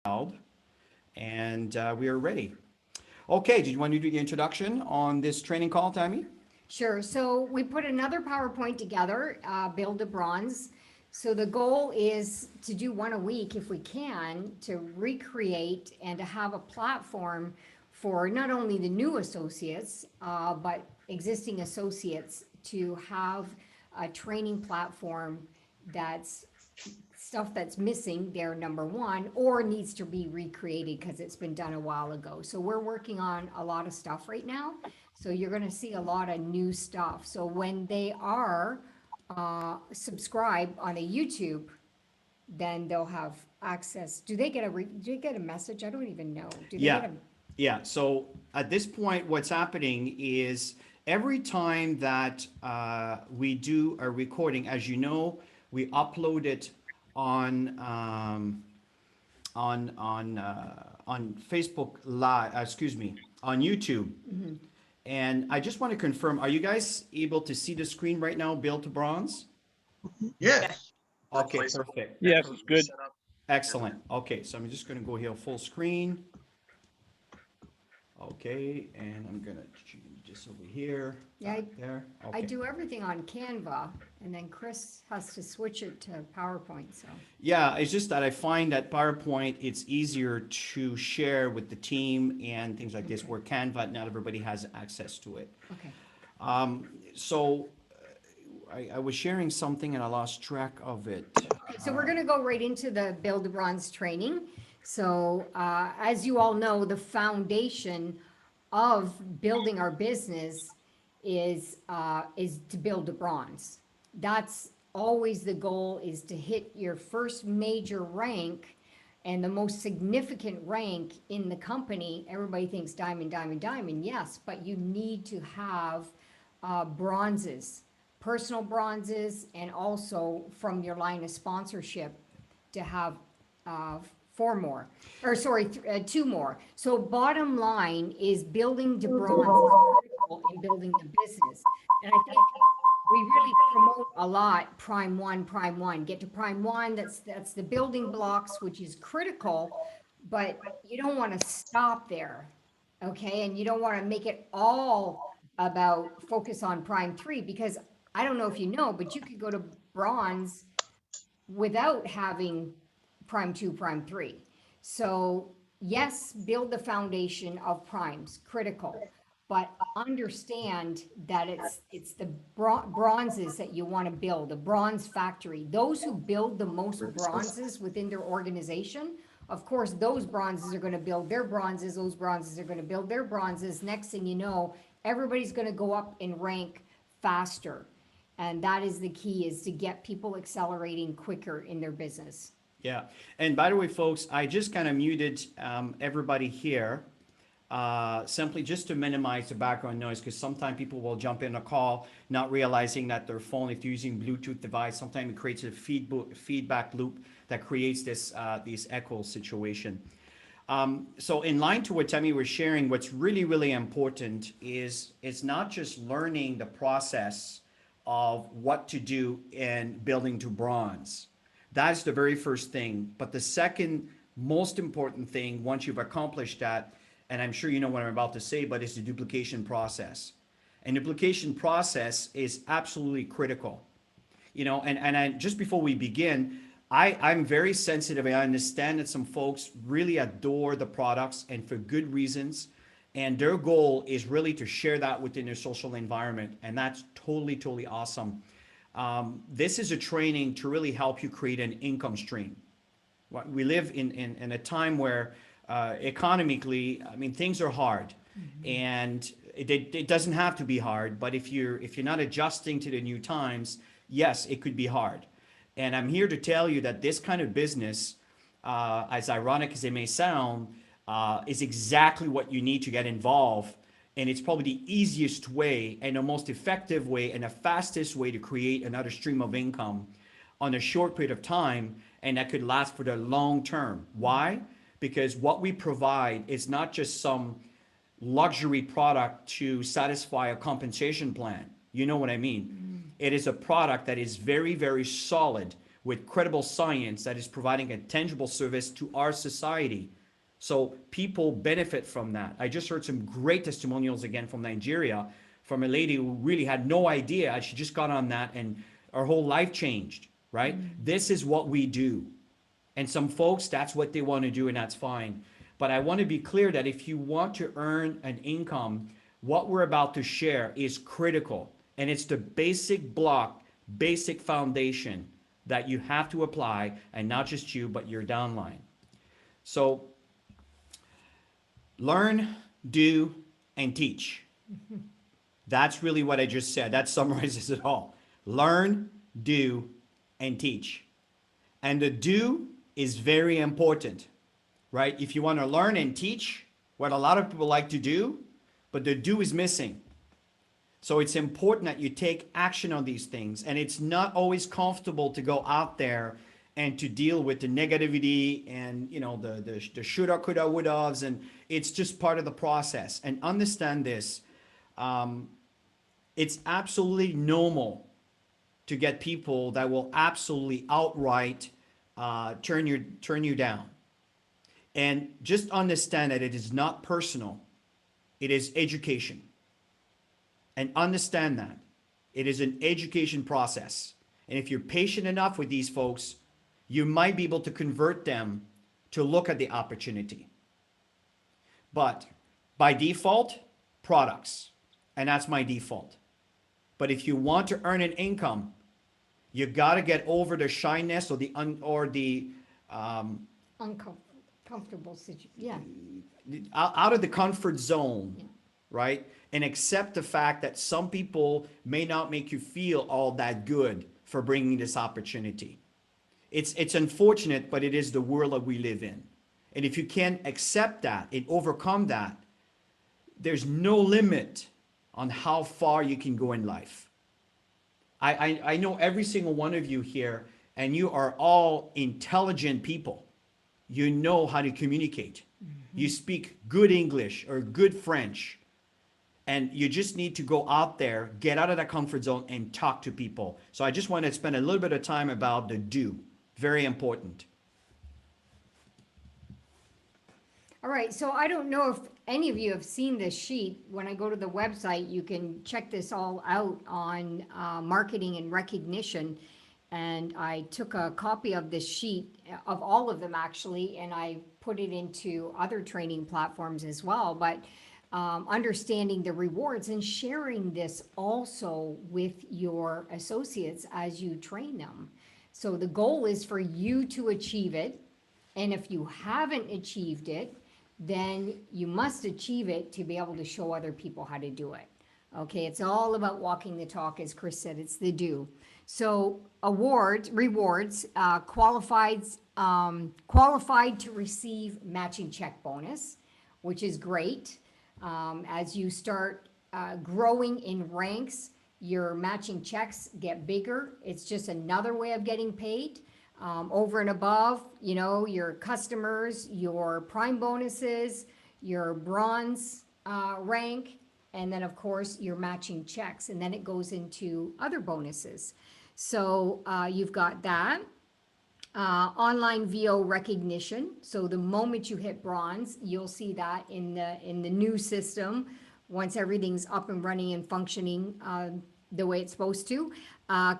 and we are ready. Okay, did you want to do the introduction on this training call, Tammy? Sure. So we put another PowerPoint together, Build a Bronze. So the goal is to do one a week if we can, to recreate and to have a platform for not only the new associates, but existing associates to have a training platform that's stuff that's missing there, number one, or needs to be recreated because it's been done a while ago. So we're working on a lot of stuff right now. So you're going to see a lot of new stuff. So when they are subscribed on a YouTube, then they'll have access. Do they get a message? I don't even know. Do they Yeah, get a yeah. So at this point, what's happening is every time that we do a recording, as you know, we upload it on on Facebook Live. Excuse me, on YouTube. And I just want to confirm: are you guys able to see the screen right now, Build to Bronze? Yes. Okay, perfect. Yes, good. Excellent. Okay, so I'm just going to go here full screen. Okay, and I'm gonna change this over here, Yeah, back there. I Okay. do everything on Canva, and then Chris has to switch it to PowerPoint. So Yeah, it's just that I find that PowerPoint, it's easier to share with the team and things like this, where Canva, not everybody has access to it. okay. So I was sharing something and I lost track of it. So we're going to go right into the Build a Bronze training. So as you all know, the foundation of building our business is to build a bronze. That's always the goal, is to hit your first major rank and the most significant rank in the company. Everybody thinks diamond, diamond, diamond. Yes, but you need to have bronzes, personal bronzes, and also from your line of sponsorship to have uh, four more, or sorry, two more. So bottom line is building to bronze is critical in building the business. And I think we really promote a lot prime one, get to prime one. That's the building blocks, which is critical, but you don't want to stop there. Okay. And you don't want to make it all about focus on prime three, because I don't know if you know, but you could go to bronze without having prime two, prime three. So yes, build the foundation of primes, critical, but understand that it's the bronzes that you want to build, a bronze factory. Those who build the most bronzes within their organization, of course, those bronzes are going to build their bronzes, those bronzes are going to build their bronzes. Next thing you know, everybody's going to go up in rank faster. And that is the key, is to get people accelerating quicker in their business. Yeah, and by the way, folks, I just kind of muted everybody here, simply just to minimize the background noise, because sometimes people will jump in a call not realizing that their phone, if they're using Bluetooth device, sometimes it creates a feedback loop that creates this echo situation. So in line to what Tammy was sharing, what's really, really important is it's not just learning the process of what to do in building to bronze. That's the very first thing. But the second most important thing, once you've accomplished that, and I'm sure you know what I'm about to say, but it's the duplication process. And duplication process is absolutely critical. You know, and I, just before we begin, I'm very sensitive. I understand that some folks really adore the products, and for good reasons. And their goal is really to share that within their social environment. And that's totally, totally awesome. This is a training to really help you create an income stream. We live in a time where economically, I mean, things are hard. And it doesn't have to be hard, but if you're not adjusting to the new times, yes, it could be hard. And I'm here to tell you that this kind of business, as ironic as it may sound, is exactly what you need to get involved. And it's probably the easiest way and the most effective way and the fastest way to create another stream of income on a short period of time, and that could last for the long term. Why? Because what we provide is not just some luxury product to satisfy a compensation plan. You know what I mean? It is a product that is very, very solid with credible science that is providing a tangible service to our society. So people benefit from that. I just heard some great testimonials again from Nigeria, from a lady who really had no idea. She just got on that and her whole life changed, right? This is what we do. And some folks, that's what they want to do, and that's fine. But I want to be clear that if you want to earn an income, what we're about to share is critical. And it's the basic block, basic foundation that you have to apply, and not just you, but your downline. So learn, do, and teach. That's really what I just said. That summarizes it all. Learn, do, and teach. And the do is very important, right? If you want to learn and teach, what a lot of people like to do, but the do is missing. So it's important that you take action on these things. And it's not always comfortable to go out there and to deal with the negativity and, you know, the shoulda, coulda, wouldas, and it's just part of the process. And understand this, it's absolutely normal to get people that will absolutely outright turn you down. And just understand that it is not personal. It is education. And understand that. It is an education process. And if you're patient enough with these folks, you might be able to convert them to look at the opportunity. But by default, products. And that's my default. But if you want to earn an income, you got to get over the shyness or the Uncomfortable situation. Yeah. out of the comfort zone, right? And accept the fact that some people may not make you feel all that good for bringing this opportunity. It's unfortunate, but it is the world that we live in. And if you can't accept that and overcome that, there's no limit on how far you can go in life. I know every single one of you here, and you are all intelligent people. You know how to communicate. You speak good English or good French. And you just need to go out there, get out of that comfort zone, and talk to people. So I just want to spend a little bit of time about the do. Very important. All right, so I don't know if any of you have seen this sheet. When I go to the website, you can check this all out on marketing and recognition. And I took a copy of this sheet, of all of them actually, and I put it into other training platforms as well. But understanding the rewards and sharing this also with your associates as you train them. So the goal is for you to achieve it. And if you haven't achieved it, then you must achieve it to be able to show other people how to do it. Okay, it's all about walking the talk, as Chris said, it's the do. So rewards, qualified to receive matching check bonus, which is great. As you start growing in ranks, your matching checks get bigger. It's just another way of getting paid. Over and above, you know, your customers, your prime bonuses, your bronze rank, and then of course your matching checks, and then it goes into other bonuses. So you've got that. Online VO recognition. So the moment you hit bronze, you'll see that in the new system once everything's up and running and functioning the way it's supposed to.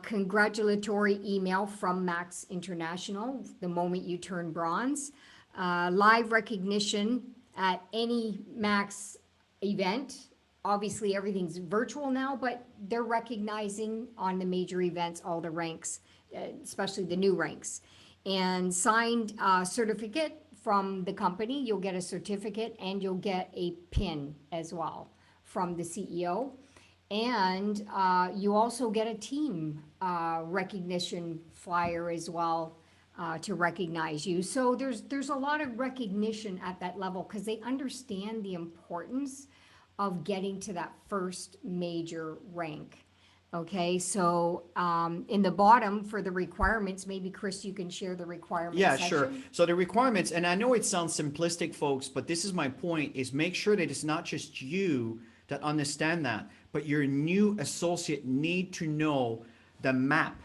Congratulatory email from Max International the moment you turn bronze. Live recognition at any Max event. Obviously everything's virtual now, but they're recognizing on the major events all the ranks, especially the new ranks. And signed certificate from the company. You'll get a certificate and you'll get a pin as well from the CEO. And you also get a team recognition flyer as well to recognize you. So there's a lot of recognition at that level because they understand the importance of getting to that first major rank. Okay, so in the bottom for the requirements, maybe Chris, you can share the requirements section. Sure. So the requirements, and I know it sounds simplistic, folks, but this is my point, is make sure that it's not just you that understand that, but your new associate need to know the map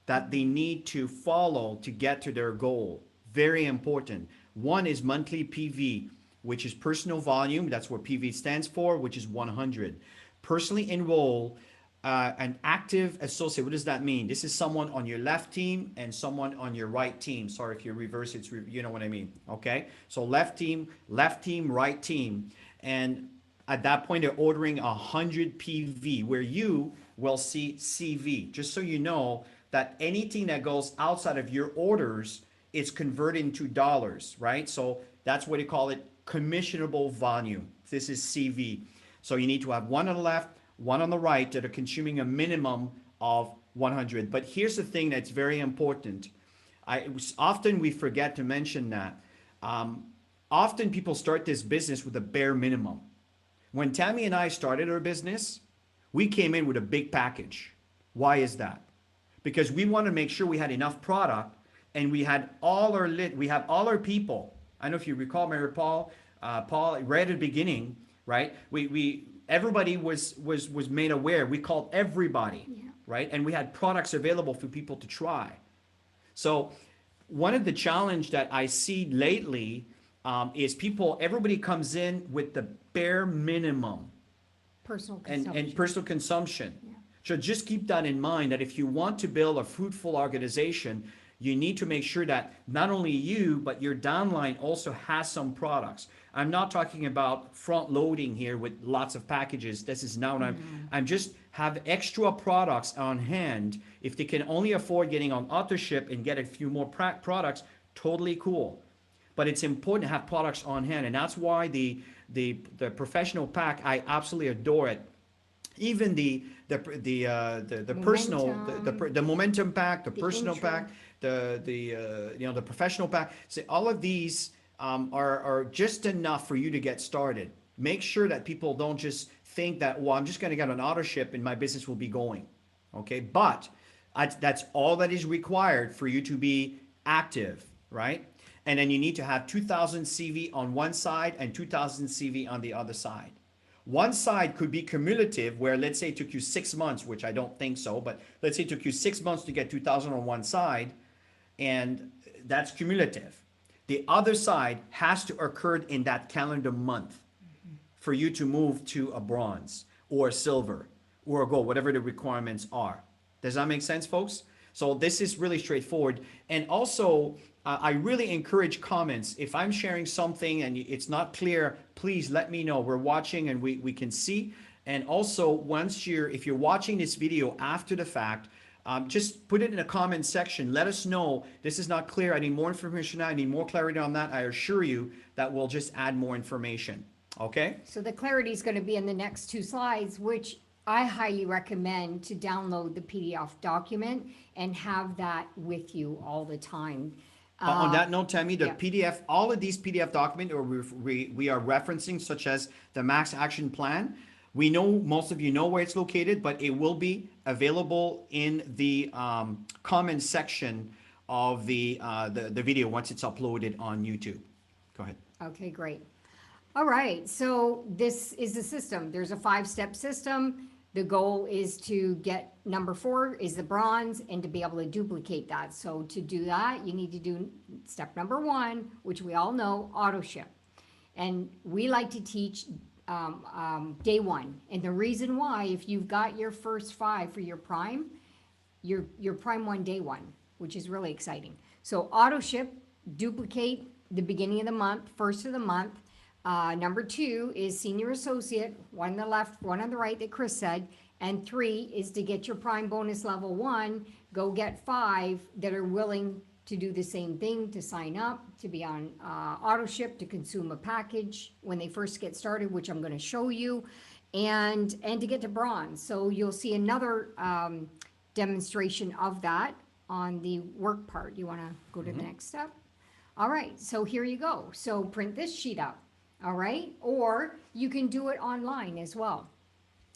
that they need to follow to get to their goal. Very important. One is monthly PV, which is personal volume. That's what PV stands for, which is 100. Personally enroll an active associate. What does that mean? This is someone on your left team and someone on your right team. Sorry, if you reverse it, you know what I mean. Okay. So left team, right team. And at that point, they're ordering 100 PV where you will see CV. Just so you know that anything that goes outside of your orders is converted into dollars, right? So that's what they call it, commissionable volume. This is CV. So you need to have one on the left, one on the right that are consuming a minimum of 100. But here's the thing that's very important. Often we forget to mention that. Often people start this business with a bare minimum. When Tammy and I started our business, we came in with a big package. Why is that? Because we want to make sure we had enough product and we had all our people. I don't know if you recall, Mary Paul, right at the beginning, right? Everybody was made aware. We called everybody, right? And we had products available for people to try. So one of the challenge that I see lately is everybody comes in with the bare minimum Personal consumption. and personal consumption. Yeah. So just keep that in mind, that if you want to build a fruitful organization, you need to make sure that not only you, but your downline also has some products. I'm not talking about front loading here with lots of packages. This is not what I'm just have extra products on hand. If they can only afford getting on auto ship and get a few more products, totally cool. But it's important to have products on hand. And that's why the professional pack, I absolutely adore it. Even the personal, the momentum pack, the personal intro. pack, the professional pack. So all of these are just enough for you to get started. Make sure that people don't just think that, well, I'm just going to get an auto ship and my business will be going. Okay, but that's all that is required for you to be active, right? And then you need to have 2,000 CV on one side and 2,000 CV on the other side. One side could be cumulative, where let's say it took you 6 months, which I don't think so, but let's say it took you 6 months to get 2,000 on one side, and that's cumulative. The other side has to occur in that calendar month for you to move to a bronze or a silver or a gold, whatever the requirements are. Does that make sense, folks? So this is really straightforward. And also, I really encourage comments. If I'm sharing something and it's not clear, please let me know. We're watching and we can see. And also, if you're watching this video after the fact, just put it in the comment section. Let us know, this is not clear. I need more information. I need more clarity on that. I assure you that we'll just add more information. Okay? So the clarity is going to be in the next two slides, which I highly recommend to download the PDF document and have that with you all the time. On that note, Tammy, the yeah. PDF, all of these PDF documents we are referencing, such as the Max Action Plan, we know most of you know where it's located, but it will be available in the comment section of the video once it's uploaded on YouTube. Go ahead. Okay, great. All right, so this is the system. There's a 5-step system. The goal is to get number 4 is the bronze and to be able to duplicate that. So to do that, you need to do step number 1, which we all know, auto ship. And we like to teach day 1. And the reason why, if you've got your first 5 for your prime, your prime 1 day 1, which is really exciting. So auto ship, duplicate the beginning of the month, first of the month. Number 2 is senior associate, one on the left, one on the right that Chris said, and 3 is to get your prime bonus level 1, go get 5 that are willing to do the same thing, to sign up, to be on auto ship, to consume a package when they first get started, which I'm going to show you, and to get to bronze. So you'll see another demonstration of that on the work part. You want to go to the next step? All right, so here you go. So print this sheet out. All right, or you can do it online as well.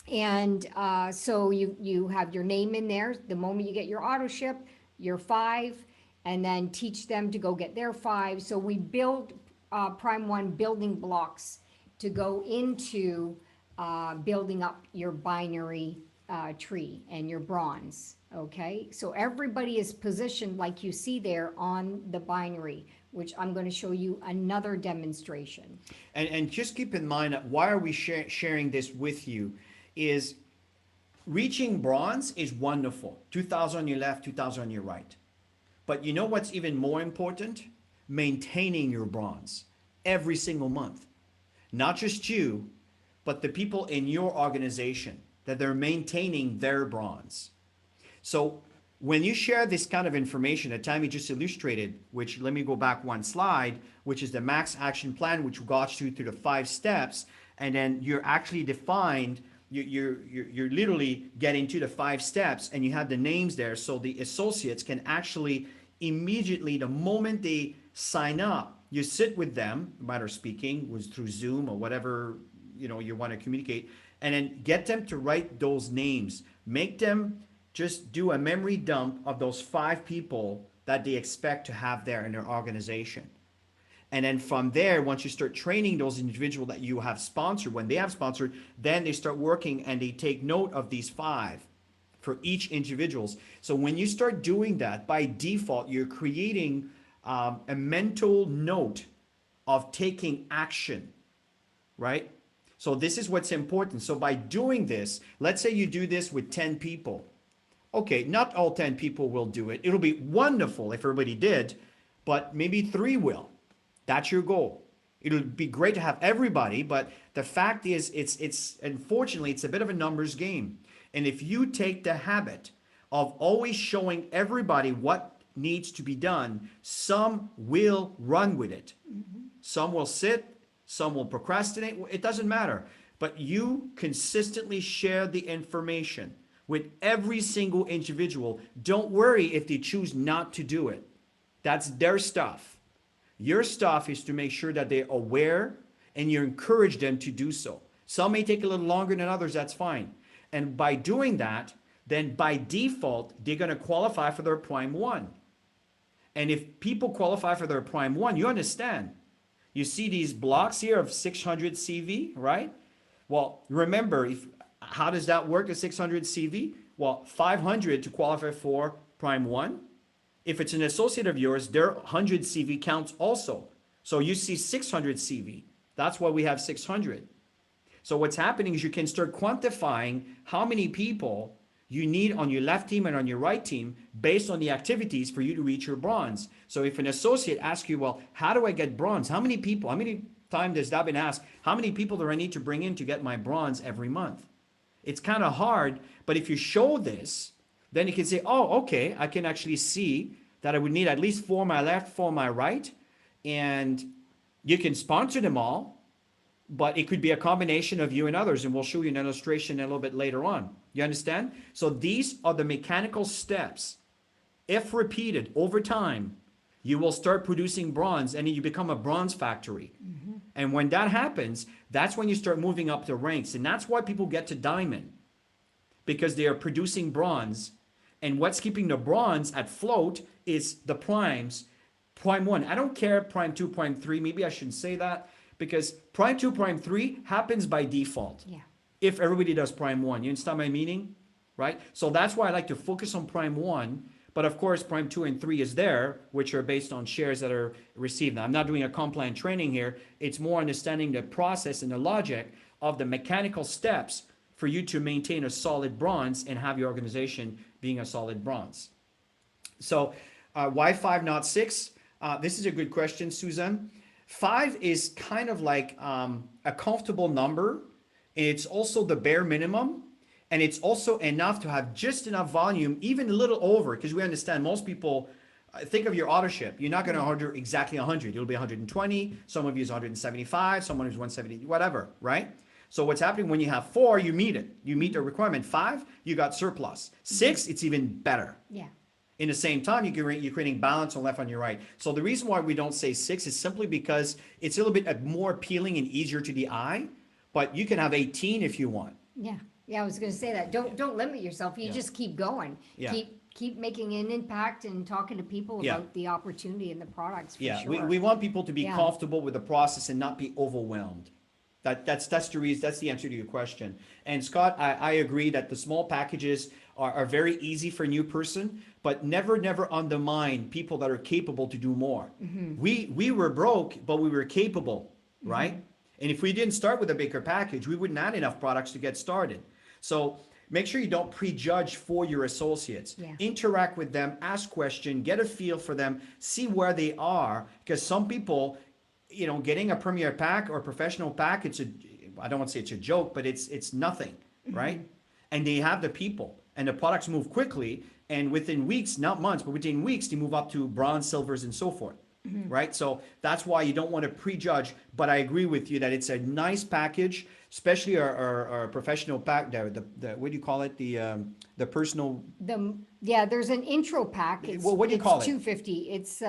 And so you have your name in there the moment you get your auto ship, your 5, and then teach them to go get their 5. So we build prime 1 building blocks to go into building up your binary tree and your bronze. Okay, so everybody is positioned like you see there on the binary, which I'm going to show you another demonstration. And just keep in mind that why are we sharing this with you is reaching bronze is wonderful. 2,000 on your left, 2,000 on your right. But you know what's even more important? Maintaining your bronze every single month. Not just you, but the people in your organization, that they're maintaining their bronze. So when you share this kind of information that Tammy just illustrated, which let me go back one slide, which is the max action plan, which got you through the 5 steps, and then you're actually defined, you're literally getting to the 5 steps, and you have the names there, so the associates can actually immediately, the moment they sign up, you sit with them, matter of speaking, was through Zoom or whatever you want to communicate, and then get them to write those names. Make them just do a memory dump of those 5 people that they expect to have there in their organization. And then from there, once you start training those individuals that you have sponsored, when they have sponsored, then they start working and they take note of these 5 for each individuals. So when you start doing that, by default, you're creating a mental note of taking action, right? So this is what's important. So by doing this, let's say you do this with 10 people. Okay, not all 10 people will do it. It'll be wonderful if everybody did, but maybe 3 will. That's your goal. It'll be great to have everybody, but the fact is, it's unfortunately, it's a bit of a numbers game. And if you take the habit of always showing everybody what needs to be done, some will run with it. Some will sit, some will procrastinate. It doesn't matter. But you consistently share the information with every single individual. Don't worry if they choose not to do it. That's their stuff. Your stuff is to make sure that they're aware and you encourage them to do so. Some may take a little longer than others, that's fine. And by doing that, then by default, they're going to qualify for their Prime 1. And if people qualify for their Prime 1, you understand. You see these blocks here of 600 CV, right? Well, remember, how does that work at 600 CV? Well, 500 to qualify for Prime 1. If it's an associate of yours, their 100 CV counts also. So you see 600 CV. That's why we have 600. So what's happening is you can start quantifying how many people you need on your left team and on your right team based on the activities for you to reach your bronze. So if an associate asks you, well, how do I get bronze? How many times has that been asked? How many people do I need to bring in to get my bronze every month? It's kind of hard, but if you show this, then you can say, oh, okay, I can actually see that I would need at least 4 on my left, 4 on my right, and you can sponsor them all, but it could be a combination of you and others, and we'll show you an illustration a little bit later on. You understand? So these are the mechanical steps. If repeated over time, you will start producing bronze, and then you become a bronze factory. Mm-hmm. And when that happens, that's when you start moving up the ranks, and that's why people get to diamond, because they are producing bronze. And what's keeping the bronze at float is the primes. Prime 1, I don't care Prime 2, Prime 3, maybe I shouldn't say that, because Prime 2, Prime 3 happens by default. Yeah. If everybody does Prime 1. You understand my meaning? Right? So that's why I like to focus on Prime 1, but of course Prime 2 and 3 is there, which are based on shares that are received. Now, I'm not doing a comp plan training here. It's more understanding the process and the logic of the mechanical steps for you to maintain a solid bronze and have your organization being a solid bronze. So why 5, not 6? This is a good question, Susan. 5 is kind of like a comfortable number. It's also the bare minimum. And it's also enough to have just enough volume, even a little over, because we understand most people, think of your authorship. You're not going to order exactly 100. It'll be 120. Some of you is 175. Someone is 170, whatever, right? So what's happening when you have 4, you meet it. You meet the requirement. 5, you got surplus. 6, it's even better. Yeah. In the same time, you're creating balance on left on your right. So the reason why we don't say 6 is simply because it's a little bit more appealing and easier to the eye, but you can have 18 if you want. Yeah. Yeah, I was going to say that. Don't limit yourself. You just keep going. Yeah. Keep making an impact and talking to people about the opportunity and the products for sure. We want people to be comfortable with the process and not be overwhelmed. That's the reason. That's the answer to your question. And Scott, I agree that the small packages are very easy for a new person, but never undermine people that are capable to do more. We were broke, but we were capable, right? And if we didn't start with a bigger package, we wouldn't have enough products to get started. So make sure you don't prejudge for your associates. Yeah. Interact with them, ask questions, get a feel for them, see where they are, because some people, getting a premier pack or a professional pack, I don't want to say it's a joke, but it's nothing, right? And they have the people, and the products move quickly, and within weeks, not months, but within weeks, they move up to bronze, silvers, and so forth, right? So that's why you don't want to prejudge, but I agree with you that it's a nice package, especially our professional pack, the what do you call it? The personal, There's an intro pack. Well, what do you call it? It's $250. It's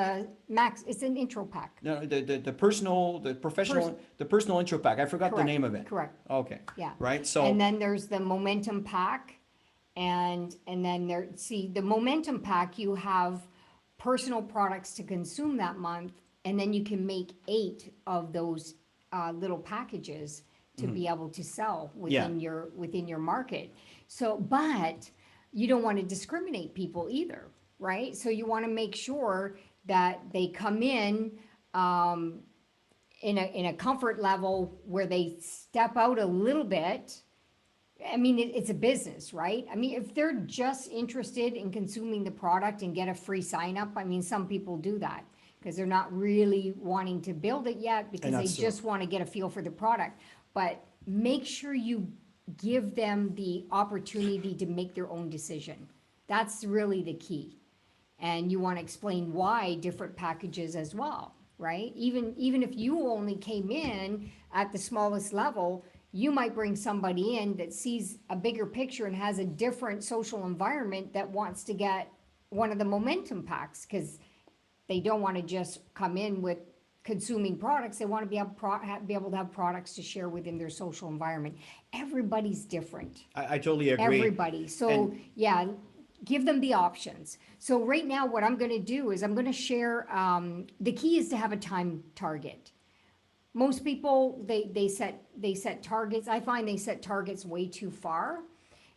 max. It's an intro pack. no, the professional, the personal intro pack. I forgot the Correct, name of it. correct. Okay. Yeah. Right. So And then there's the momentum pack, and then the momentum pack, you have personal products to consume that month, and then you can make 8 of those little packages to be able to sell within your market. So, but you don't want to discriminate people either, right? So you want to make sure that they come in in a comfort level where they step out a little bit. I mean, it's a business, right? I mean, if they're just interested in consuming the product and get a free sign up, I mean, some people do that because they're not really wanting to build it yet because they just want to get a feel for the product. But make sure you give them the opportunity to make their own decision. That's really the key. And you want to explain why different packages as well, right? Even if you only came in at the smallest level, you might bring somebody in that sees a bigger picture and has a different social environment that wants to get one of the momentum packs because they don't want to just come in with consuming products. They want to be able to have products to share within their social environment. Everybody's different. I totally agree. Everybody. So give them the options. So right now what I'm going to do is I'm going to share, the key is to have a time target. Most people, they set targets. I find they set targets way too far.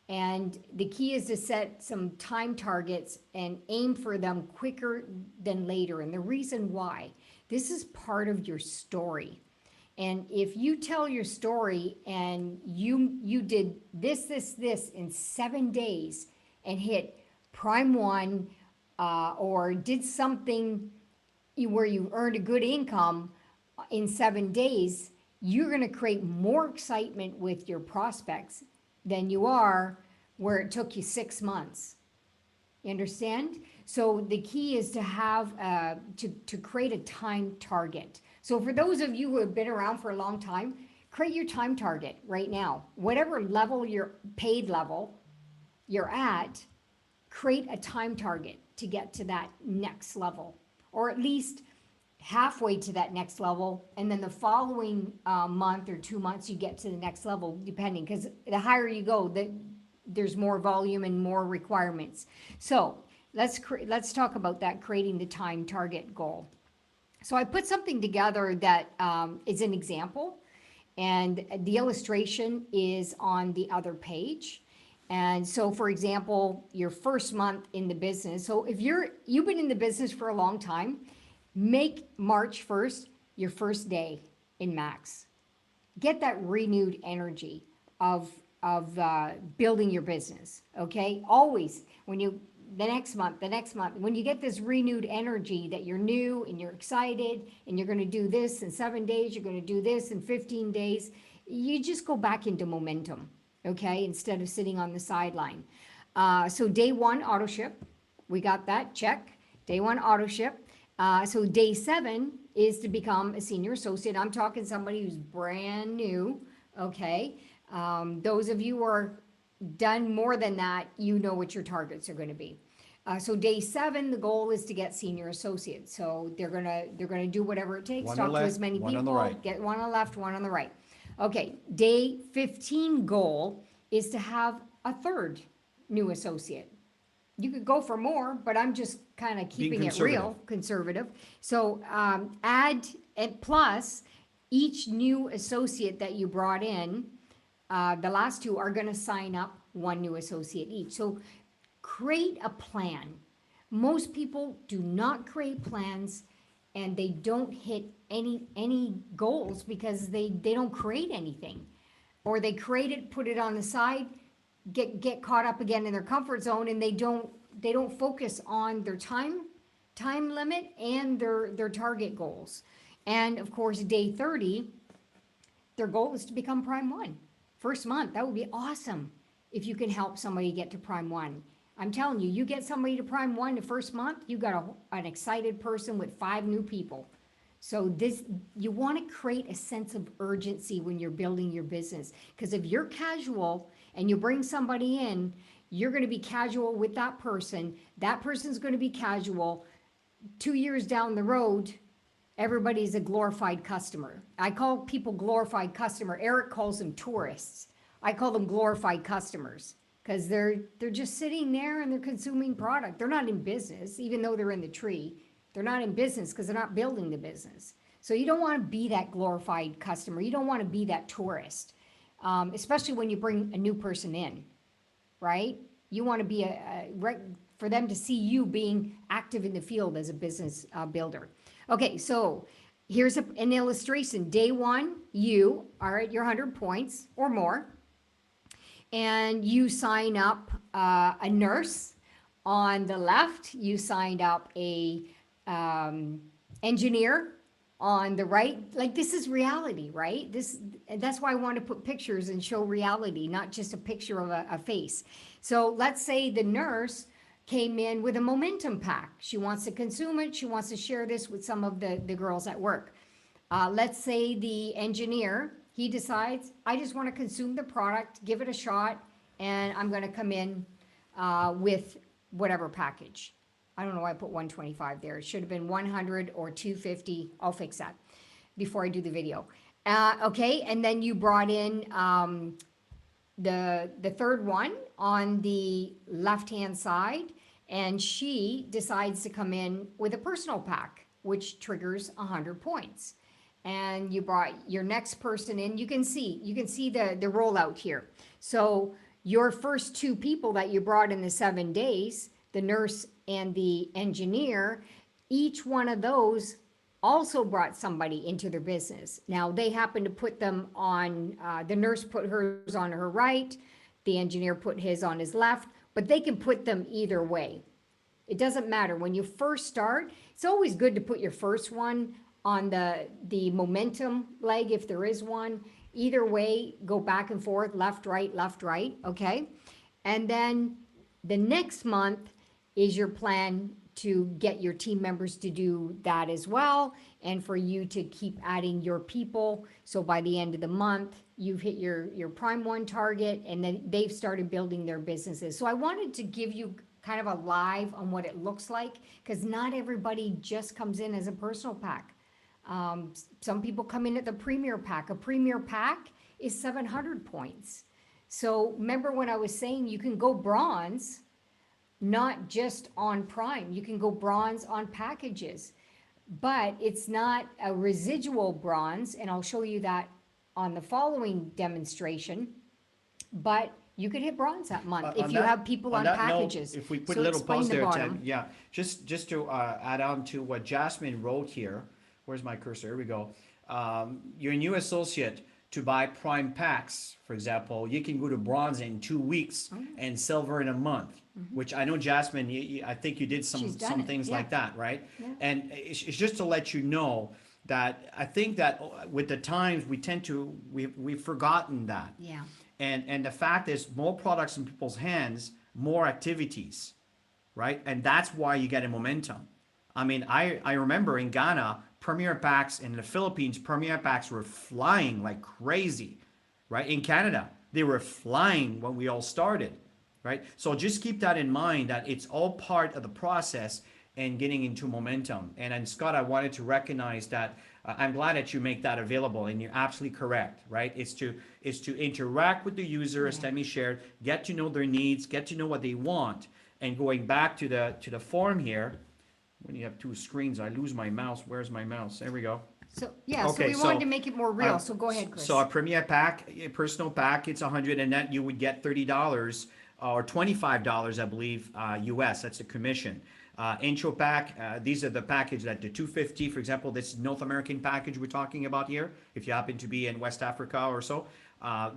And the key is to set some time targets and aim for them quicker than later. And the reason why, this is part of your story. And if you tell your story and you did this in 7 days and hit prime one, or did something where you earned a good income in 7 days, you're going to create more excitement with your prospects than you are where it took you 6 months. You understand? So the key is to have to create a time target. So for those of you who have been around for a long time, create your time target right now. Whatever level, your paid level you're at, create a time target to get to that next level, or at least halfway to that next level, and then the following month or 2 months you get to the next level, depending, because the higher you go, there's more volume and more requirements. So let's talk about that, creating the time target goal. So I put something together that is an example, and the illustration is on the other page. And so, for example, your first month in the business. So if you've been in the business for a long time, make March 1st your first day in Max. Get that renewed energy of building your business, okay? Always, the next month, when you get this renewed energy that you're new and you're excited and you're gonna do this in 7 days, you're gonna do this in 15 days, you just go back into momentum, okay? Instead of sitting on the sideline. So day 1, auto ship, we got that, check. Day 1, auto ship. So day 7 is to become a senior associate. I'm talking somebody who's brand new, okay? Those of you who are done more than that, you know what your targets are going to be. So day 7, the goal is to get senior associate. So they're gonna do whatever it takes, talk to as many people, get one on the left, one on the right. Okay, day 15 goal is to have a third new associate. You could go for more, but I'm just kind of keeping it real, conservative. So add and plus each new associate that you brought in, the last two are going to sign up one new associate each. So create a plan. Most people do not create plans and they don't hit any goals because they don't create anything. Or they create it, put it on the side, get caught up again in their comfort zone, and they don't focus on their time limit and their target goals. And of course, day 30, their goal is to become prime one. First month, that would be awesome if you can help somebody get to prime one. I'm telling you, you get somebody to prime one the first month, you got an excited person with 5 new people. So you want to create a sense of urgency when you're building your business. Because if you're casual and you bring somebody in, you're going to be casual with that person. That person's going to be casual. 2 years down the road, everybody's a glorified customer. I call people glorified customer. Eric calls them tourists. I call them glorified customers because they're just sitting there and they're consuming product. They're not in business, even though they're in the tree. They're not in business because they're not building the business. So you don't want to be that glorified customer. You don't want to be that tourist, especially when you bring a new person in, right? You want to be for them to see you being active in the field as a business builder. Okay, so here's an illustration. Day 1, you are at your 100 points or more, and you sign up a nurse. On the left, you signed up a engineer. On the right, like, this is reality, right? That's why I want to put pictures and show reality, not just a picture of a face. So let's say the nurse came in with a momentum pack. She wants to consume it. She wants to share this with some of the girls at work. Let's say the engineer, he decides, I just want to consume the product, give it a shot, and I'm going to come in with whatever package. I don't know why I put 125 there. It should have been 100 or 250. I'll fix that before I do the video. Okay, and then you brought in the third one on the left-hand side, and she decides to come in with a personal pack, which triggers 100 points. And you brought your next person in. You can see the rollout here. So your first 2 people that you brought in the 7 days, the nurse and the engineer, each one of those also brought somebody into their business. Now they happen to put them on, the nurse put hers on her right, the engineer put his on his left, but they can put them either way. It doesn't matter. When you first start, it's always good to put your first one on the momentum leg, if there is one. Either way, go back and forth, left, right, okay? And then the next month is your plan to get your team members to do that as well, and for you to keep adding your people. So by the end of the month, you've hit your prime one target, and then they've started building their businesses. So I wanted to give you kind of a live on what it looks like, because not everybody just comes in as a personal pack. Some people come in at the premier pack. A premier pack is 700 points. So remember when I was saying you can go bronze, not just on prime, you can go bronze on packages, but it's not a residual bronze, and I'll show you that on the following demonstration. But you could hit bronze that month if you have people on packages. If we put So a little explain pause the there, bottom. Tim, yeah, just to add on to what Jasmine wrote here. Where's my cursor? Here we go. Your new associate to buy prime packs, for example, you can go to bronze in 2 weeks and silver in a month, which I know, Jasmine, I think you did some things like that, right? Yeah. And it's just to let you know that I think that with the times we tend to, we've forgotten that. Yeah. And the fact is, more products in people's hands, more activities, right? And that's why you get a momentum. I mean, I remember in Ghana, premier packs, in the Philippines, premier packs were flying like crazy, right? In Canada, they were flying when we all started, right? So just keep that in mind, that it's all part of the process and getting into momentum. And Scott, I wanted to recognize that. I'm glad that you make that available, and you're absolutely correct, right? It's to interact with the user, as Tammy shared, get to know their needs, get to know what they want. And going back to the form here, when you have 2 screens, I lose my mouse. Where's my mouse? There we go. So, yeah, so Okay, we wanted so, to make it more real, so go ahead, Chris. So a premier pack, a personal pack, it's 100, and that you would get $30 or $25, I believe, US. That's the commission. Intro pack, these are the package that the 250, for example, this North American package we're talking about here. If you happen to be in West Africa or so,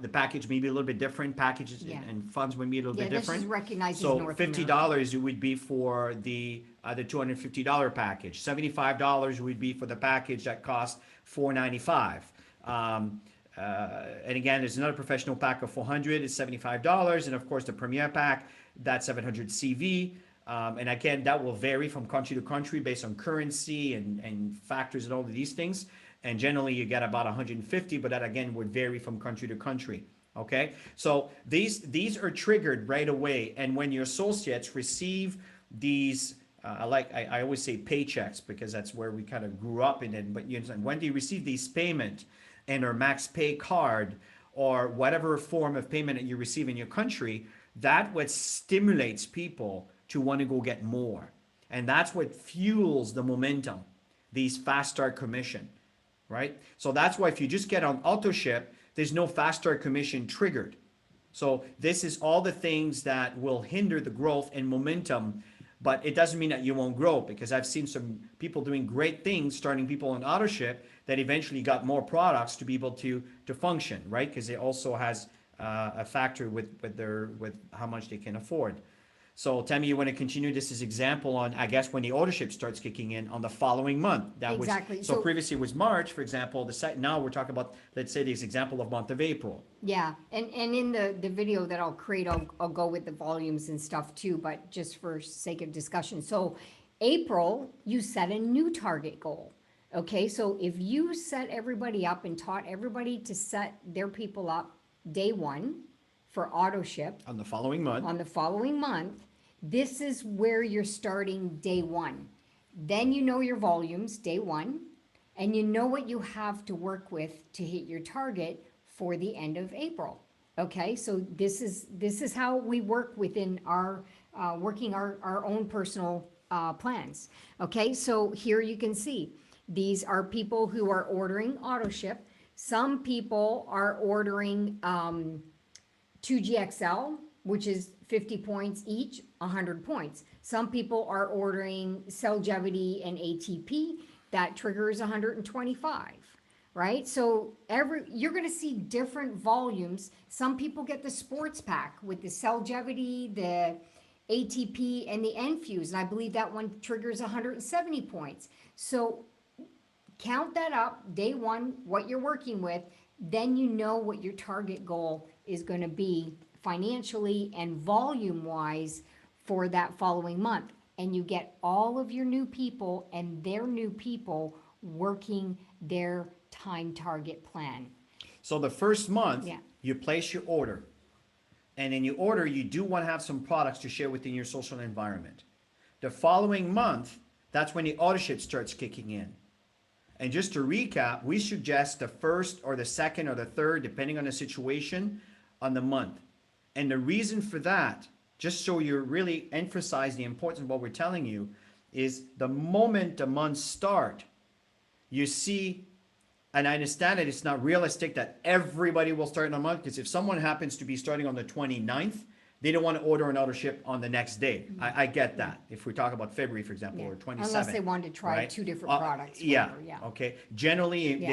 the package may be a little bit different. Packages Yeah. and funds may be a little Yeah, bit this different. is recognized as So North $50 it would be for the $250 package. $75 would be for the package that costs $495. And again, there's another professional pack of 400 is $75, and of course the premier pack, that's 700 CV. And again, that will vary from country to country based on currency and factors and all of these things. And generally you get about 150, but that again would vary from country to country. Okay, so these are triggered right away, and when your associates receive these, I always say paychecks because that's where we kind of grew up in it. But you know, when they receive these payment and their max pay card or whatever form of payment that you receive in your country, that what stimulates people to want to go get more, and that's what fuels the momentum. These fast start commission, right? So that's why if you just get on auto ship, there's no fast start commission triggered. So this is all the things that will hinder the growth and momentum, but it doesn't mean that you won't grow, because I've seen some people doing great things, starting people on auto ship that eventually got more products to be able to function, right? Because it also has a factor with how much they can afford. So Tammy, you want to continue this as example on, I guess, when the ownership starts kicking in on the following month. That was, Exactly. so So- previously it was March, for example. Now we're talking about, let's say, this example of month of April. Yeah, and in the video that I'll create, I'll go with the volumes and stuff too, but just for sake of discussion. So April, you set a new target goal. Okay, so if you set everybody up and taught everybody to set their people up day one for auto ship On the following month. on the following month, this is where you're starting day one. Then you know your volumes day one, and you know what you have to work with to hit your target for the end of April. Okay, so this is how we work within our working our own personal plans. Okay, so here you can see these are people who are ordering auto ship. Some people are ordering 2GXL, which is 50 points each, 100 points. Some people are ordering Cellgevity and ATP, that triggers 125, right? So you're gonna see different volumes. Some people get the sports pack with the Cellgevity, the ATP, and the Enfuse, and I believe that one triggers 170 points. So count that up, day one, what you're working with, then you know what your target goal is going to be financially and volume wise for that following month. And you get all of your new people and their new people working their time target plan. So the first month, Yeah. you place your order. And in your order, you do want to have some products to share within your social environment. The following month, that's when the auto ship starts kicking in. And just to recap, we suggest the first or the second or the third, depending on the situation, on the month. And the reason for that, just so you really emphasize the importance of what we're telling you, is the moment the months start, you see, and I understand that it's not realistic that everybody will start in a month, because if someone happens to be starting on the 29th, they don't want to order an auto ship on the next day. I get that. If we talk about February, for example, Yeah. or 27th. Unless they wanted to try right? two different products. Yeah, whatever, yeah. okay. Generally, Yeah.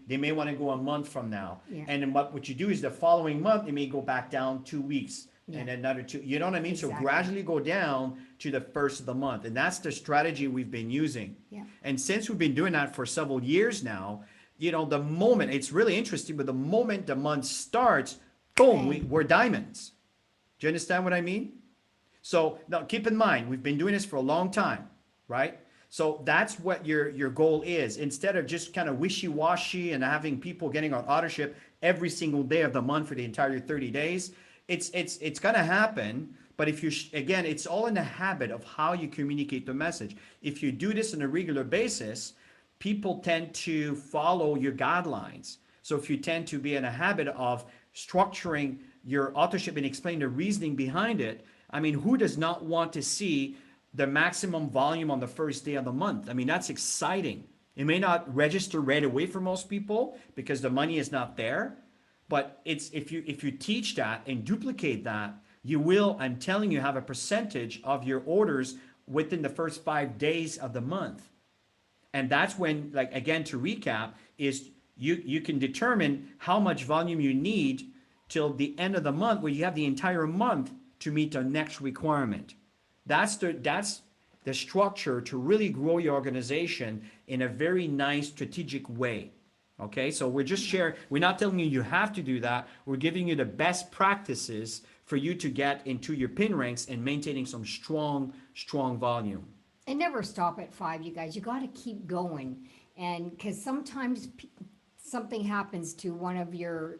they may want to go a month from now. Yeah. And then what you do is the following month, it may go back down 2 weeks Yeah. and another 2. You know what I mean? So Exactly. gradually go down to the first of the month. And that's the strategy we've been using. Yeah. And since we've been doing that for several years now, you know, the moment, it's really interesting, but the moment the month starts, boom, Bang. we're diamonds. Do you understand what I mean? So now keep in mind, we've been doing this for a long time, right? So that's what your goal is. Instead of just kind of wishy-washy and having people getting on auto ship every single day of the month for the entire 30 days, it's going to happen. But if you, again, it's all in the habit of how you communicate the message. If you do this on a regular basis, people tend to follow your guidelines. So if you tend to be in a habit of structuring your authorship and explain the reasoning behind it, I mean, who does not want to see the maximum volume on the first day of the month? I mean, that's exciting. It may not register right away for most people because the money is not there. But it's if you teach that and duplicate that, you will, I'm telling you, have a percentage of your orders within the first 5 days of the month. And that's when, like, again, to recap, is you can determine how much volume you need till the end of the month, where you have the entire month to meet the next requirement. That's the structure to really grow your organization in a very nice strategic way. Okay, so we're just sharing, we're not telling you have to do that. We're giving you the best practices for you to get into your pin ranks and maintaining some strong volume. And never stop at 5, you guys. You got to keep going. And because sometimes something happens to one of your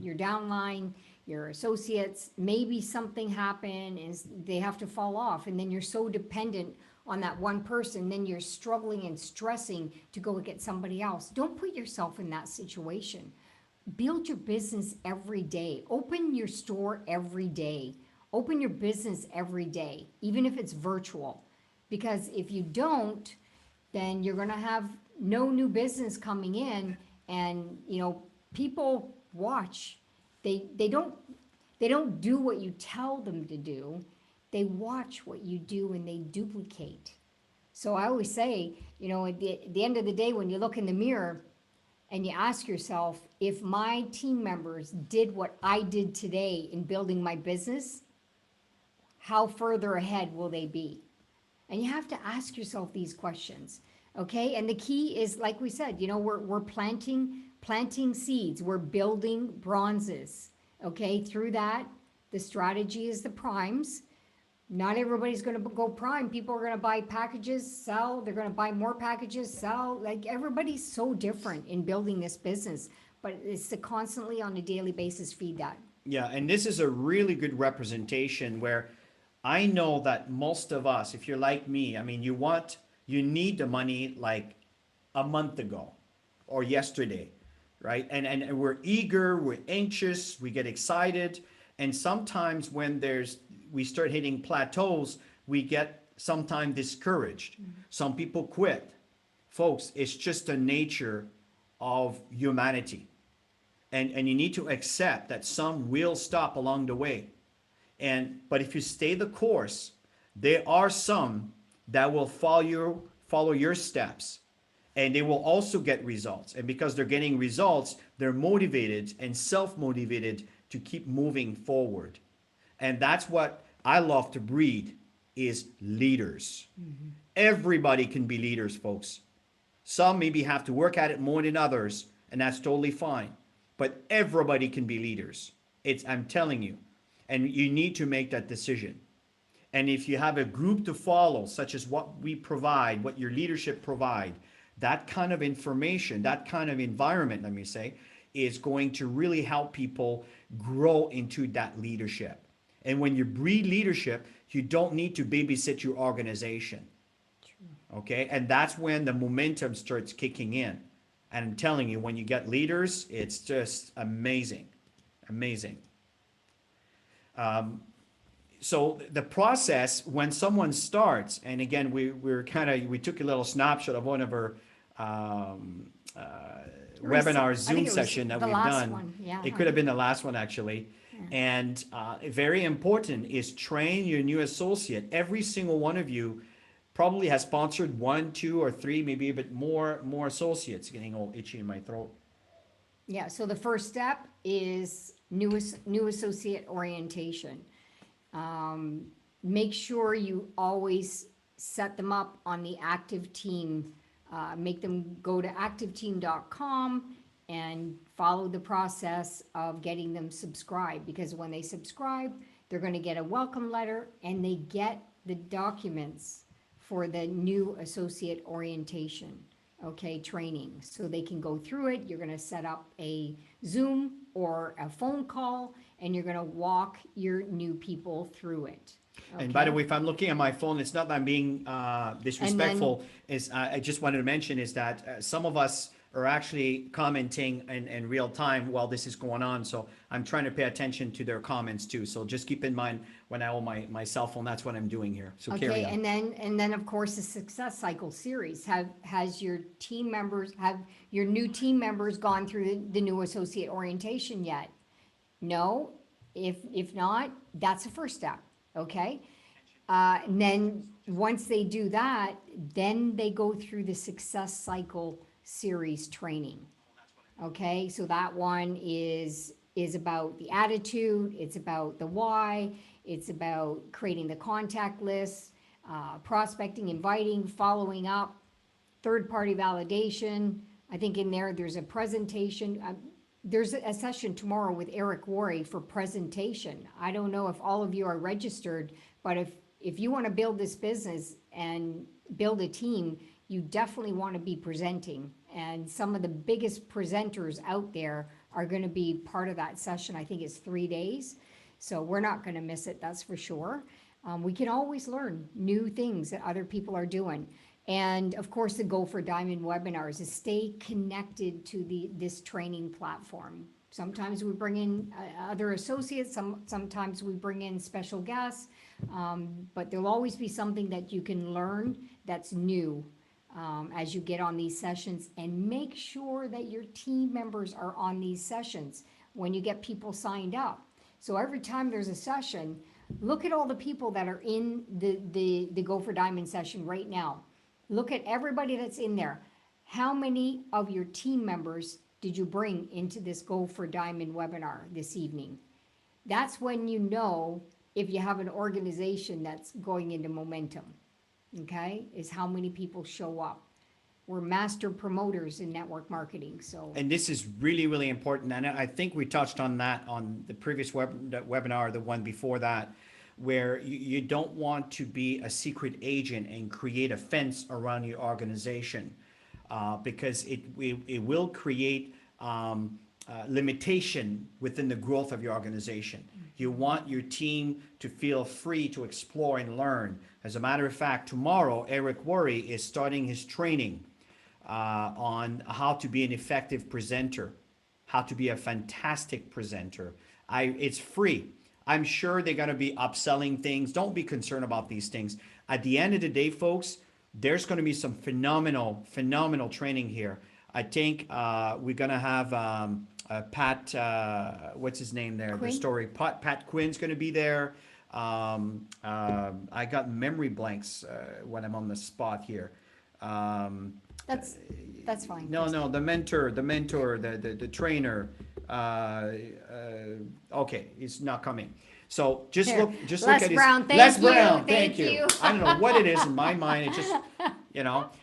downline, your associates, maybe something happened and they have to fall off. And then you're so dependent on that one person, then you're struggling and stressing to go and get somebody else. Don't put yourself in that situation. Build your business every day. Open your store every day. Open your business every day, even if it's virtual. Because if you don't, then you're going to have no new business coming in, and people watch. They don't do what you tell them to do. They watch what you do and they duplicate. So I always say, at the end of the day, when you look in the mirror and you ask yourself, if my team members did what I did today in building my business, how further ahead will they be? And you have to ask yourself these questions, okay? And the key is, like we said, we're planting seeds. We're building bronzes, okay? Through that, the strategy is the primes. Not everybody's going to go prime. People are going to buy packages, sell. They're going to buy more packages, sell. Like, everybody's so different in building this business, but it's to constantly on a daily basis feed that. Yeah, and this is a really good representation where I know that most of us, if you're like me, I mean, you need the money like a month ago or yesterday, right? And we're eager, we're anxious, we get excited. And sometimes when we start hitting plateaus, we get sometimes discouraged. Mm-hmm. Some people quit. Folks, it's just the nature of humanity. And you need to accept that some will stop along the way. But if you stay the course, there are some that will follow your steps, and they will also get results. And because they're getting results, they're motivated and self-motivated to keep moving forward. And that's what I love to breed, is leaders. Mm-hmm. Everybody can be leaders, folks. Some maybe have to work at it more than others, and that's totally fine. But everybody can be leaders. I'm telling you. And you need to make that decision. And if you have a group to follow, such as what we provide, what your leadership provide, that kind of information, that kind of environment, let me say, is going to really help people grow into that leadership. And when you breed leadership, you don't need to babysit your organization. True. Okay? And that's when the momentum starts kicking in. And I'm telling you, when you get leaders, it's just amazing. Amazing. So the process when someone starts, and again, we took a little snapshot of one of our webinar Zoom session that we've done. Yeah. It could have been the last one, actually. Yeah. And very important is train your new associate. Every single one of you probably has sponsored 1, 2, or 3, maybe a bit more associates. Getting all itchy in my throat. Yeah. So the first step is new associate orientation. Make sure you always set them up on the active team. Make them go to activeteam.com and follow the process of getting them subscribed, because when they subscribe, they're going to get a welcome letter and they get the documents for the new associate orientation, okay, training. So they can go through it. You're going to set up a Zoom or a phone call, and you're going to walk your new people through it. Okay? And by the way, if I'm looking at my phone, it's not that I'm being disrespectful. I just wanted to mention is that some of us are actually commenting in real time while this is going on. So I'm trying to pay attention to their comments too. So just keep in mind when I own my cell phone, that's what I'm doing here. So carry Okay, on. and then of course the success cycle series. Has your team members, have your new team members gone through the new associate orientation yet? No? If not, that's the first step, okay? And then once they do that, then they go through the success cycle series training. Okay, so that one is about the attitude, it's about the why, it's about creating the contact list, prospecting, inviting, following up, third-party validation. I think in there's a presentation. There's a session tomorrow with Eric Worre for presentation. I don't know if all of you are registered, but if you want to build this business and build a team, you definitely want to be presenting. And some of the biggest presenters out there are going to be part of that session. I think it's 3 days. So we're not going to miss it, that's for sure. We can always learn new things that other people are doing. And of course, the Go for Diamond webinars is stay connected to this training platform. Sometimes we bring in other associates, sometimes we bring in special guests, but there'll always be something that you can learn that's new as you get on these sessions. And make sure that your team members are on these sessions when you get people signed up. So every time there's a session, look at all the people that are in the Go for Diamond session right now. Look at everybody that's in there. How many of your team members did you bring into this Go for Diamond webinar this evening? That's when you know if you have an organization that's going into momentum, okay? Is how many people show up. We're master promoters in network marketing, so. And this is really, really important. And I think we touched on that on the previous webinar, the one before that, where you don't want to be a secret agent and create a fence around your organization because it will create limitation within the growth of your organization. You want your team to feel free to explore and learn. As a matter of fact, tomorrow, Eric Worre is starting his training on how to be an effective presenter, how to be a fantastic presenter. It's free. I'm sure they're going to be upselling things. Don't be concerned about these things. At the end of the day, folks, there's going to be some phenomenal training here. I think we're going to have Pat, what's his name there? Quinn? The story. Pat Quinn's going to be there. I got memory blanks when I'm on the spot here. That's fine. No, the mentor, the trainer. Okay, he's not coming. So just Here, look Les at his. Brown, thank Les you, Brown, thank thank you. you. I don't know what it is in my mind. It just,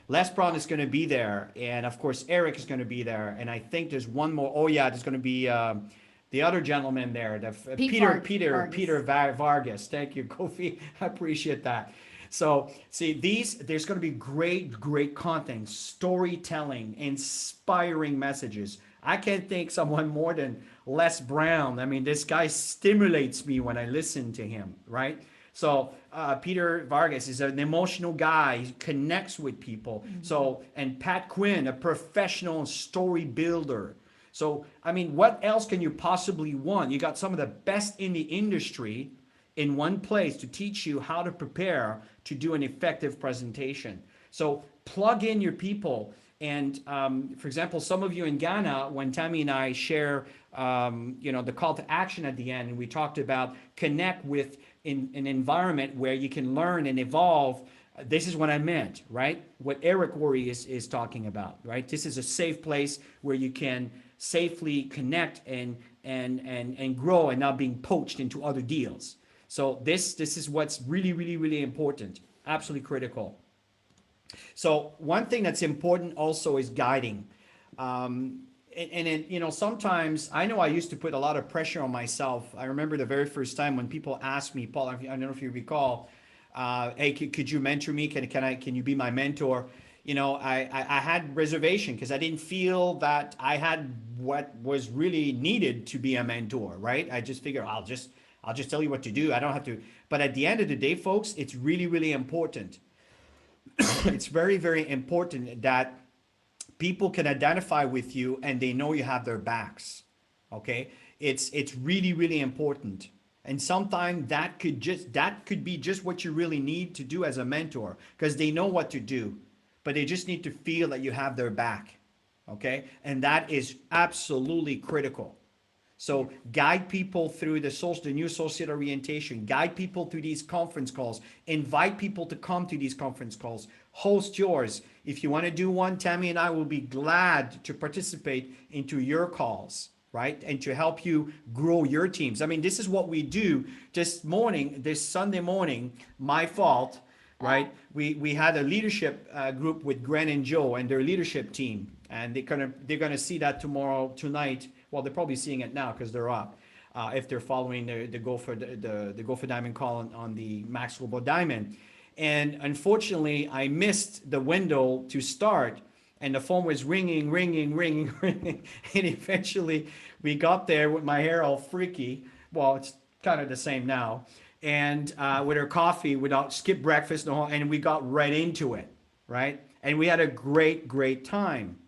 Les Brown is going to be there, and of course Eric is going to be there, and I think there's one more. Oh yeah, there's going to be the other gentleman there, Peter Vargas. Thank you, Kofi. I appreciate that. So see, there's going to be great content, storytelling, inspiring messages. I can't think someone more than Les Brown. I mean, this guy stimulates me when I listen to him, right? So Peter Vargas is an emotional guy. He connects with people. Mm-hmm. So, and Pat Quinn, a professional story builder. So, I mean, what else can you possibly want? You got some of the best in the industry in one place to teach you how to prepare to do an effective presentation. So plug in your people. And for example, some of you in Ghana, when Tammy and I share, the call to action at the end, and we talked about connect with in an environment where you can learn and evolve. This is what I meant, right? What Eric Worre is talking about, right? This is a safe place where you can safely connect and grow and not being poached into other deals. So this is what's really important, absolutely critical. So one thing that's important also is guiding. Sometimes I know I used to put a lot of pressure on myself. I remember the very first time when people asked me, Paul, I don't know if you recall, hey, could you mentor me? Can you be my mentor? I had reservation because I didn't feel that I had what was really needed to be a mentor, right? I just figured I'll just tell you what to do. I don't have to. But at the end of the day, folks, it's really important. It's very important that people can identify with you and they know you have their backs. Okay, it's really really important. And sometimes that could be just what you really need to do as a mentor, because they know what to do, but they just need to feel that you have their back. Okay, and that is absolutely critical. So guide people through the new associate orientation, guide people through these conference calls, invite people to come to these conference calls, host yours. If you want to do one, Tammy and I will be glad to participate into your calls, right? And to help you grow your teams. I mean, this is what we do this Sunday morning, my fault, right? We had a leadership group with Gren and Joe and their leadership team, and they're gonna see that tonight. Well, they're probably seeing it now because they're up. If they're following the Go for the Go for Diamond call on the Max Global Diamond, and unfortunately, I missed the window to start, and the phone was ringing, ringing, ringing, ringing, and eventually we got there with my hair all freaky. Well, it's kind of the same now, and with our coffee, without skip breakfast, and we got right into it, right? And we had a great time.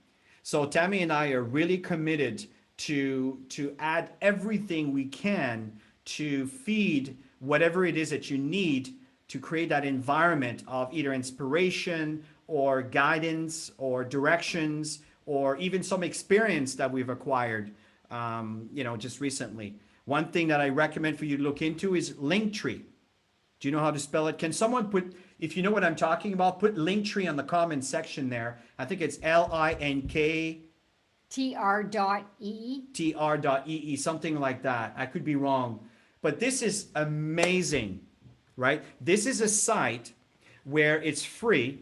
So Tammy and I are really committed to add everything we can to feed whatever it is that you need to create that environment of either inspiration or guidance or directions or even some experience that we've acquired, just recently. One thing that I recommend for you to look into is Linktree. Do you know how to spell it? Can someone put, if you know what I'm talking about, put Linktree on the comment section there. I think it's LINK tr.ee, something like that. I could be wrong. But this is amazing, right? This is a site where it's free.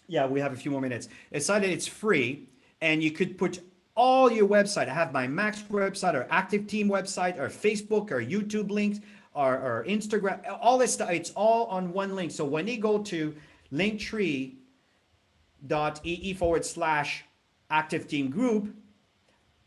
Yeah, we have a few more minutes. A site that it's free, and you could put all your website. I have my Max website, our Active Team website, our Facebook, our YouTube links, our Instagram, all this stuff. It's all on one link. So when you go to linktree.ee/active team group,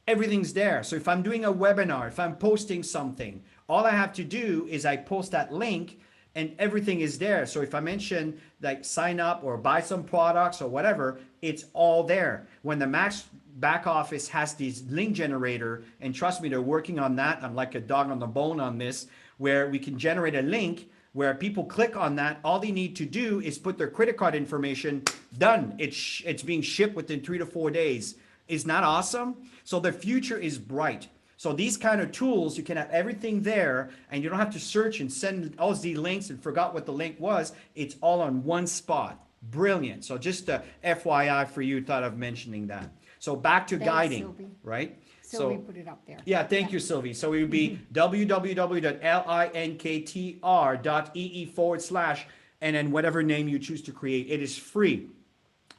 everything's there. So if I'm doing a webinar, if I'm posting something, all I have to do is I post that link and everything is there. So if I mention like sign up or buy some products or whatever, it's all there. When the Max back office has this link generator, and trust me, they're working on that. I'm like a dog on the bone on this, where we can generate a link where people click on that. All they need to do is put their credit card information, done. It's being shipped within 3 to 4 days. Isn't that awesome? So the future is bright. So these kind of tools, you can have everything there, and you don't have to search and send all these links and forgot what the link was. It's all on one spot. Brilliant. So just a FYI for you, thought of mentioning that. So back to Thanks, guiding, Sylvie. right? Sylvie put it up there. Yeah, thank you, Sylvie. So it would be www.linktr.ee/ and then whatever name you choose to create. It is free.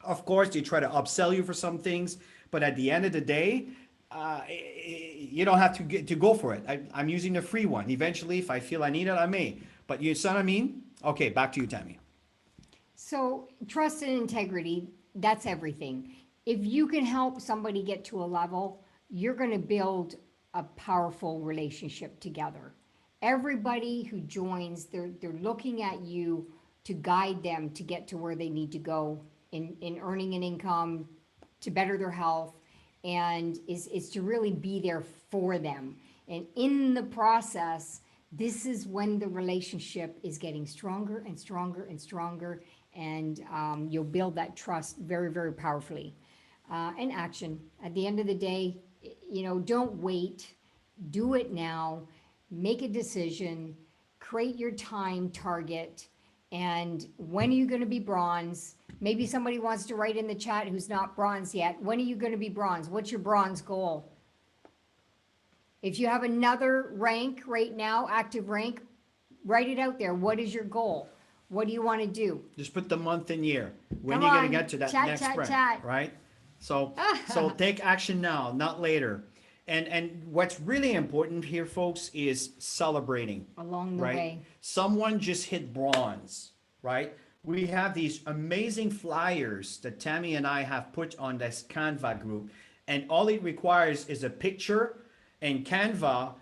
Of course, they try to upsell you for some things, but at the end of the day, you don't have to go for it. I'm using the free one. Eventually, if I feel I need it, I may. But you see what I mean? Okay, back to you, Tammy. So trust and integrity, that's everything. If you can help somebody get to a level, you're going to build a powerful relationship together. Everybody who joins, they're looking at you to guide them to get to where they need to go in earning an income, to better their health, and is to really be there for them. And in the process, this is when the relationship is getting stronger and stronger and stronger, and you'll build that trust very, very powerfully. And action. At the end of the day, don't wait. Do it now. Make a decision. Create your time target. And when are you going to be bronze? Maybe somebody wants to write in the chat who's not bronze yet. When are you going to be bronze? What's your bronze goal? If you have another rank right now, active rank, write it out there. What is your goal? What do you want to do? Just put the month and year. When Come are you going on, to get to that chat, next chat, sprint, chat. right? So take action now, not later. And what's really important here, folks, is celebrating. Along the right? way. Someone just hit bronze, right? We have these amazing flyers that Tammy and I have put on this Canva group, and all it requires is a picture, and Canva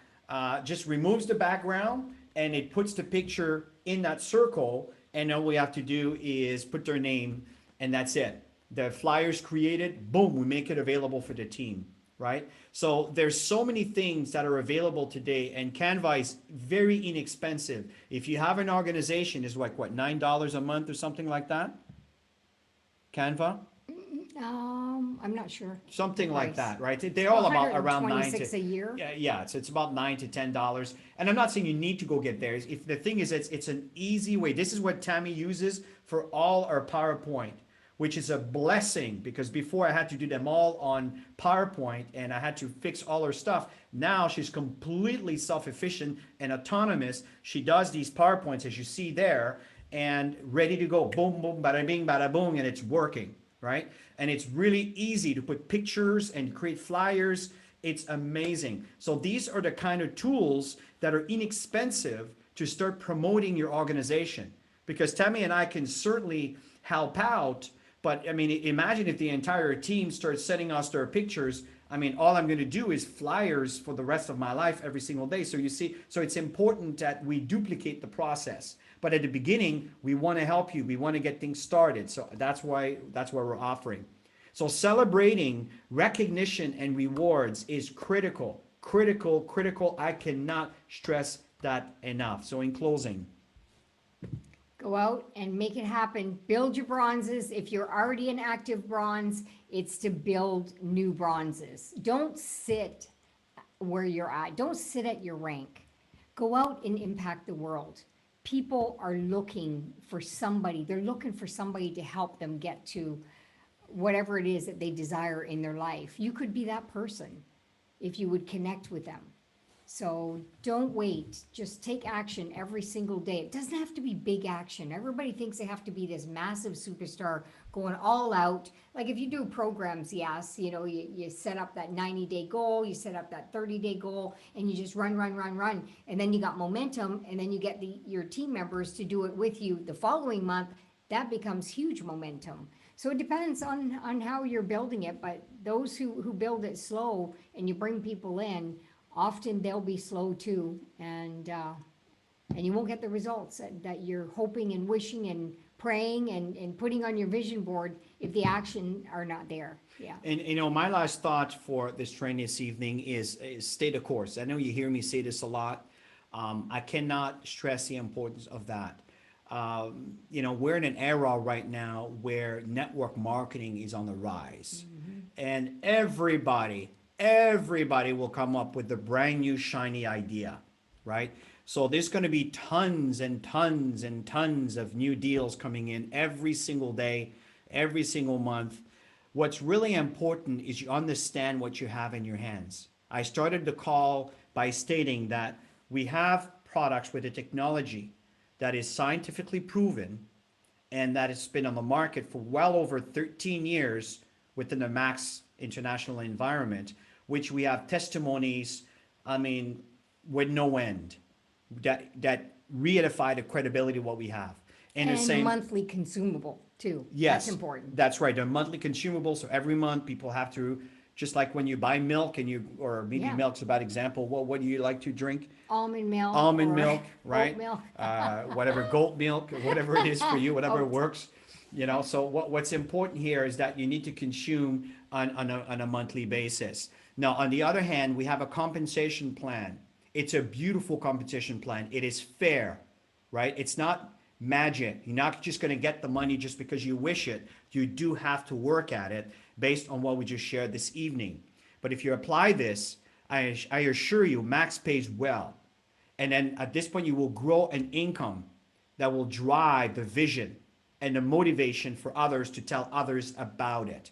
just removes the background and it puts the picture in that circle, and all we have to do is put their name, and that's it. the flyers created, boom, we make it available for the team, right? So there's so many things that are available today, and Canva is very inexpensive. If you have an organization, it's like what, $9 a month or something like that? Canva? I'm not sure. Something like Price. that, right? They're all about around 126 a year. yeah, it's about $9 to $10. And I'm not saying you need to go get theirs. If the thing is, it's an easy way. This is what Tammy uses for all our PowerPoint, which is a blessing, because before I had to do them all on PowerPoint and I had to fix all her stuff. Now she's completely self-efficient and autonomous. She does these PowerPoints, as you see there, and ready to go. Boom, boom, bada bing, bada boom, and it's working, right? And it's really easy to put pictures and create flyers. It's amazing. So these are the kind of tools that are inexpensive to start promoting your organization. Because Tammy and I can certainly help out, but I mean, imagine if the entire team starts sending us their pictures. I mean, all I'm going to do is flyers for the rest of my life every single day. So you see, so it's important that we duplicate the process. But at the beginning, we want to help you. We want to get things started. So that's why we're offering. So celebrating recognition and rewards is critical, critical, critical. I cannot stress that enough. So in closing, Go out and make it happen. Build your bronzes. If you're already an active bronze, it's to build new bronzes. Don't sit where you're at. Don't sit at your rank. Go out and impact the world. People are looking for somebody. They're looking for somebody to help them get to whatever it is that they desire in their life. You could be that person if you would connect with them. So don't wait. Just take action every single day. It doesn't have to be big action. Everybody thinks they have to be this massive superstar going all out. Like if you do programs, yes, you set up that 90-day goal, you set up that 30-day goal, and you just run. And then you got momentum, and then you get your team members to do it with you the following month. That becomes huge momentum. So it depends on how you're building it. But those who build it slow and you bring people in, often they'll be slow too, and you won't get the results that you're hoping and wishing and praying and putting on your vision board if the action are not there. Yeah. And my last thought for this training this evening is stay the course. I know you hear me say this a lot. I cannot stress the importance of that. We're in an era right now where network marketing is on the rise, and everybody will come up with a brand new shiny idea, right? So there's going to be tons and tons and tons of new deals coming in every single day, every single month. What's really important is you understand what you have in your hands. I started the call by stating that we have products with a technology that is scientifically proven and that has been on the market for well over 13 years within the Max international environment, which we have testimonies, with no end, that reedify the credibility of what we have. And the same monthly consumable too. Yes, that's important. That's right. They're monthly consumables, so every month people have to, just like when you buy milk or maybe milk's a bad example. What do you like to drink? Almond milk. Milk, right? Oat milk. Whatever, goat milk, whatever it is for you, whatever works. So what's important here is that you need to consume on a monthly basis. Now, on the other hand, we have a compensation plan. It's a beautiful compensation plan. It is fair, right? It's not magic. You're not just going to get the money just because you wish it. You do have to work at it based on what we just shared this evening. But if you apply this, I assure you, Max pays well. And then at this point, you will grow an income that will drive the vision and the motivation for others to tell others about it.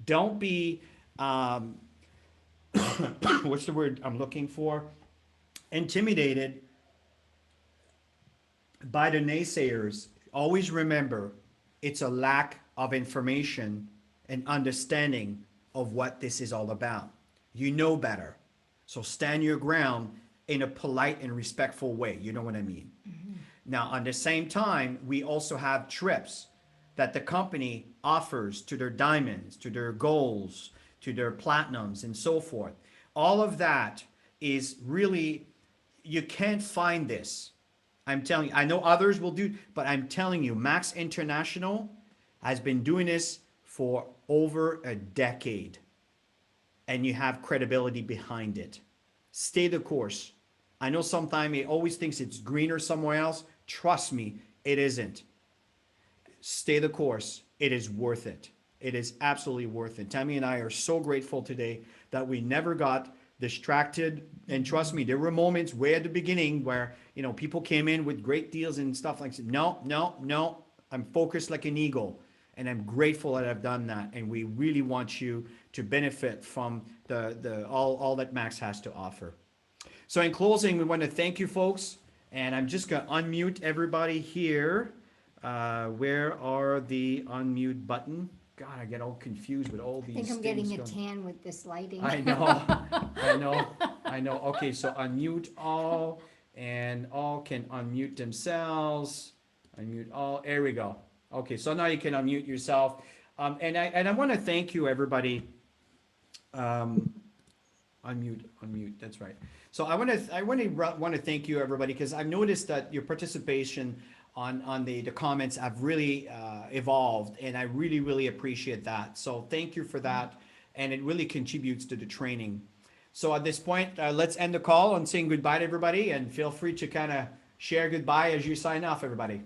Don't be, what's the word I'm looking for? Intimidated by the naysayers. Always remember, it's a lack of information and understanding of what this is all about. You know better. So stand your ground in a polite and respectful way. You know what I mean? Mm-hmm. Now, at the same time, we also have trips that the company offers to their diamonds, to their golds, to their platinums, and so forth. All of that is really, you can't find this. I'm telling you, I know others will do, but I'm telling you, Max International has been doing this for over a decade and you have credibility behind it. Stay the course. I know sometimes he always thinks it's greener somewhere else. Trust me, it isn't. Stay the course. It is worth it. It is absolutely worth it. Tammy and I are so grateful today that we never got distracted. And trust me, there were moments way at the beginning where, you know, people came in with great deals and stuff like that. No, no, no. I'm focused like an eagle. And I'm grateful that I've done that. And we really want you to benefit from all that Max has to offer. So in closing, we want to thank you folks. And I'm just going to unmute everybody here. Where are the unmute button? God, I get all confused with all I these think I'm things getting a going. tan with this lighting. I know, I know. Okay, so unmute all, and all can unmute themselves. Unmute all. There we go. Okay, so now you can unmute yourself. And I want to thank you, everybody. Unmute. That's right. So I want to thank you, everybody, because I've noticed that your participation on the comments have really evolved, and I really appreciate that. So thank you for that, and it really contributes to the training. So at this point, let's end the call on saying goodbye to everybody, and feel free to kind of share goodbye as you sign off, everybody.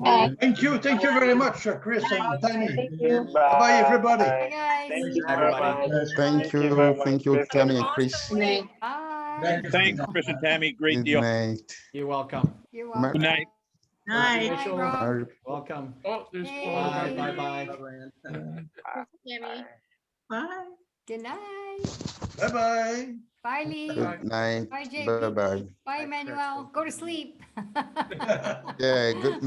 Thank you very much, Chris and Tammy. Thank you. Bye-bye, everybody. Bye, guys. Thank you Everybody. very much. Thank Thank you very you. much, Thank you, Chris. Tammy and Chris. Bye. Thanks, Chris and Tammy. Great Good deal. night. You're welcome. You're Good welcome. night. Bye, Rachel. Rob. Welcome. Oh, there's Hey. Bye. Bye. Good night. Bye-bye. Bye, Lee. Good night. Bye, JP. Bye-bye. Bye, Emmanuel. Go to sleep. Yeah, good night.